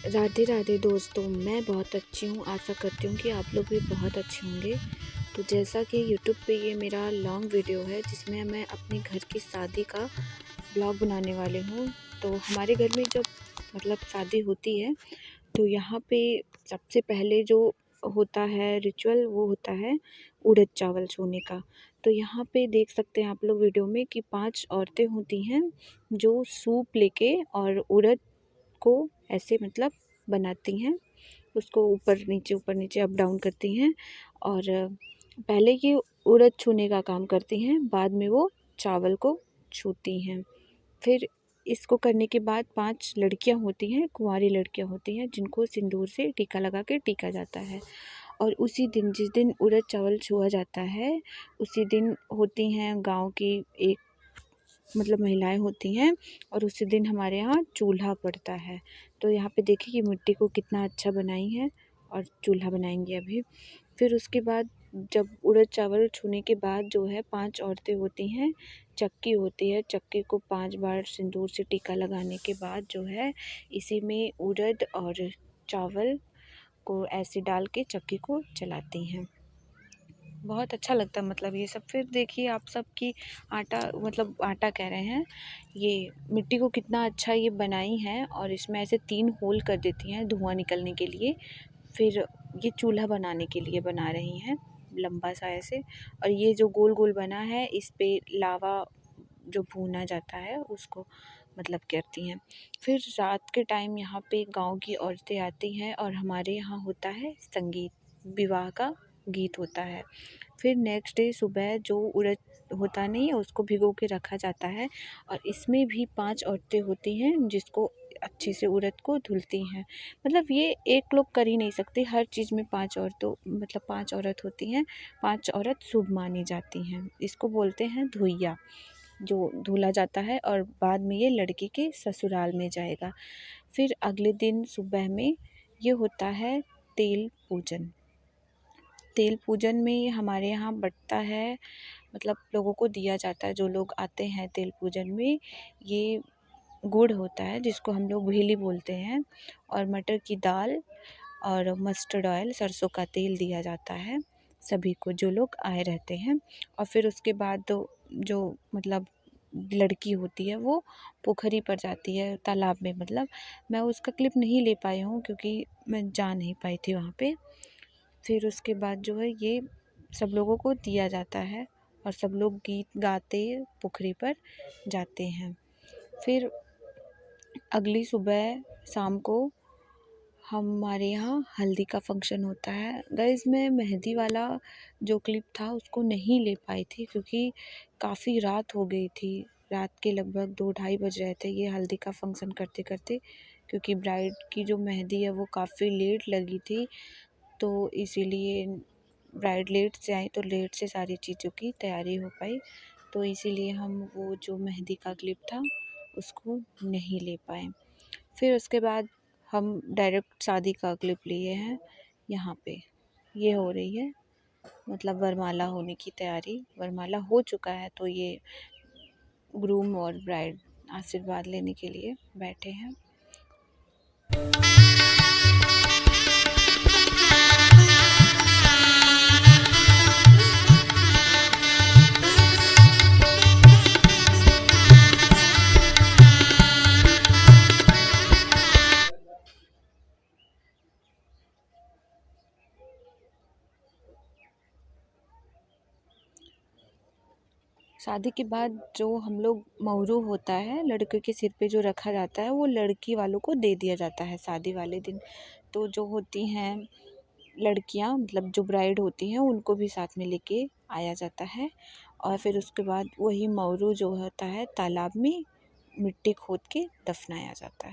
राधे राधे दोस्तों, मैं बहुत अच्छी हूँ। आशा करती हूँ कि आप लोग भी बहुत अच्छे होंगे। तो जैसा कि यूट्यूब पे ये मेरा लॉन्ग वीडियो है जिसमें मैं अपने घर की शादी का ब्लॉग बनाने वाली हूँ। तो हमारे घर में जब शादी होती है तो यहाँ पे सबसे पहले जो होता है रिचुअल वो होता है उड़द चावल छूने का। तो यहाँ पे देख सकते हैं आप लोग वीडियो में कि 5 औरतें होती हैं जो सूप लेके और उड़द को ऐसे बनाती हैं, उसको ऊपर नीचे अप डाउन करती हैं और पहले ये उड़द छूने का काम करती हैं, बाद में वो चावल को छूती हैं। फिर इसको करने के बाद 5 लड़कियां होती हैं, कुंवारी लड़कियां होती हैं जिनको सिंदूर से टीका लगा के टीका जाता है। और उसी दिन जिस दिन उड़द चावल छुआ जाता है उसी दिन होती हैं गांव की एक महिलाएं होती हैं और उसी दिन हमारे यहाँ चूल्हा पड़ता है। तो यहाँ पे देखिए कि मिट्टी को कितना अच्छा बनाई है और चूल्हा बनाएंगे अभी। फिर उसके बाद जब उड़द चावल छूने के बाद जो है 5 औरतें होती हैं, चक्की होती है, चक्की को 5 बार सिंदूर से टीका लगाने के बाद जो है इसी में उड़द और चावल को ऐसे डाल के चक्की को चलाती हैं। बहुत अच्छा लगता है ये सब। फिर देखिए आप सब की आटा आटा कह रहे हैं, ये मिट्टी को कितना अच्छा ये बनाई है और इसमें ऐसे 3 होल कर देती हैं धुआं निकलने के लिए। फिर ये चूल्हा बनाने के लिए बना रही हैं लंबा सा ऐसे, और ये जो गोल गोल बना है इस पे लावा जो भूना जाता है उसको करती हैं। फिर रात के टाइम यहाँ पे गांव की औरतें आती हैं और हमारे यहाँ होता है संगीत, विवाह का गीत होता है। फिर नेक्स्ट डे सुबह जो उड़द होता नहीं है उसको भिगो के रखा जाता है और इसमें भी 5 औरतें होती हैं जिसको अच्छे से उड़द को धुलती हैं। ये एक लोग कर ही नहीं सकते, हर चीज़ में 5 औरतों 5 औरत होती हैं, 5 औरत शुभ मानी जाती हैं। इसको बोलते हैं धुइया, जो धुला जाता है और बाद में ये लड़की के ससुराल में जाएगा। फिर अगले दिन सुबह में ये होता है तेल पूजन। तेल पूजन में हमारे यहाँ बँटता है, लोगों को दिया जाता है। जो लोग आते हैं तेल पूजन में, ये गुड़ होता है जिसको हम लोग भेली बोलते हैं, और मटर की दाल और मस्टर्ड ऑयल, सरसों का तेल दिया जाता है सभी को जो लोग आए रहते हैं। और फिर उसके बाद जो लड़की होती है वो पोखरी पर जाती है, तालाब में। मैं उसका क्लिप नहीं ले पाई हूँ क्योंकि मैं जा नहीं पाई थी वहाँ पे। फिर उसके बाद जो है ये सब लोगों को दिया जाता है और सब लोग गीत गाते पोखरी पर जाते हैं। फिर अगली सुबह शाम को हमारे यहाँ हल्दी का फंक्शन होता है। गाइस मैं मेहंदी वाला जो क्लिप था उसको नहीं ले पाई थी क्योंकि काफ़ी रात हो गई थी। रात के लगभग 2 ढाई बज रहे थे ये हल्दी का फंक्शन करते करते, क्योंकि ब्राइड की जो मेहंदी है वो काफ़ी लेट लगी थी। तो इसीलिए ब्राइड लेट से आई तो लेट से सारी चीज़ों की तैयारी हो पाई। तो इसीलिए हम वो जो मेहंदी का क्लिप था उसको नहीं ले पाए। फिर उसके बाद हम डायरेक्ट शादी का क्लिप लिए हैं। यहाँ पे ये हो रही है वरमाला होने की तैयारी। वरमाला हो चुका है तो ये ग्रूम और ब्राइड आशीर्वाद लेने के लिए बैठे हैं। शादी के बाद जो हम लोग मौरू होता है लड़के के सिर पे जो रखा जाता है वो लड़की वालों को दे दिया जाता है शादी वाले दिन। तो जो होती हैं लड़कियां जो ब्राइड होती हैं उनको भी साथ में लेके आया जाता है। और फिर उसके बाद वही मौरू जो होता है तालाब में मिट्टी खोद के दफनाया जाता है।